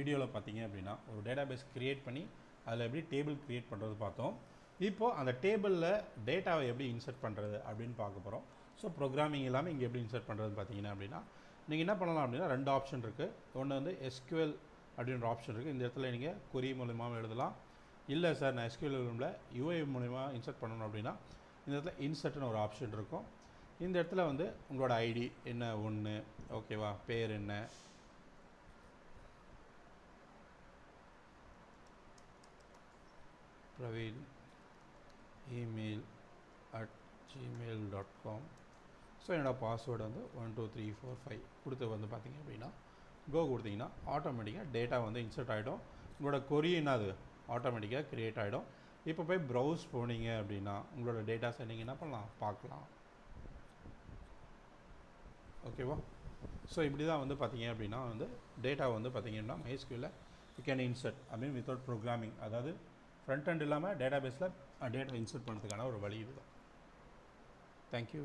வீடியோவில் பார்த்தீங்க அப்படின்னா ஒரு டேட்டாபேஸ் க்ரியேட் பண்ணி அதில் எப்படி டேபிள் க்ரியேட் பண்ணுறது பார்த்தோம். இப்போது அந்த டேபிளில் டேட்டாவை எப்படி இன்சர்ட் பண்ணுறது அப்படின்னு பார்க்க போகிறோம். ஸோ ப்ரோக்ராமிங் இல்லாமல் இங்கே எப்படி இன்சர்ட் பண்ணுறது பார்த்தீங்கன்னா அப்படின்னா நீங்கள் என்ன பண்ணலாம் அப்படின்னா 2 ஆப்ஷன் இருக்குது. ஒன்று வந்து SQL அப்படின்ற ஆப்ஷன் இருக்குது. இந்த இடத்துல நீங்கள் கொரி மூலியமாக எழுதலாம். இல்லை சார் நான் SQL விரும்பல UI மூலிமா இன்சர்ட் பண்ணணும் அப்படின்னா இந்த இடத்துல இன்சர்ட்னு ஒரு ஆப்ஷன் இருக்கும். இந்த இடத்துல வந்து உங்களோட ஐடி என்ன ஒன்று, ஓகேவா, பேர் என்ன, praveen email @gmail.com. ஸோ என்னோடய பாஸ்வேர்டு வந்து 12345 கொடுத்து வந்து பார்த்திங்க அப்படின்னா கோ கொடுத்தீங்கன்னா ஆட்டோமேட்டிக்காக டேட்டா வந்து இன்சர்ட் ஆகிடும். உங்களோட கொரி என்னது ஆட்டோமேட்டிக்காக க்ரியேட் ஆகிடும். இப்போ போய் ப்ரௌஸ் போனீங்க அப்படின்னா உங்களோட டேட்டாஸை நீங்கள் என்ன பண்ணலாம் பார்க்கலாம். ஓகேவா? ஸோ இப்படி தான் வந்து பார்த்தீங்க அப்படின்னா வந்து டேட்டா வந்து பார்த்தீங்கன்னா MySQL you can insert without programming, அதாவது ஃப்ரண்ட் எண்ட் இல்லாமல் டேட்டாபேஸில் டேட்டா இன்சர்ட் பண்ணுறதுக்கான ஒரு வழி இதுதான். தேங்க்யூ.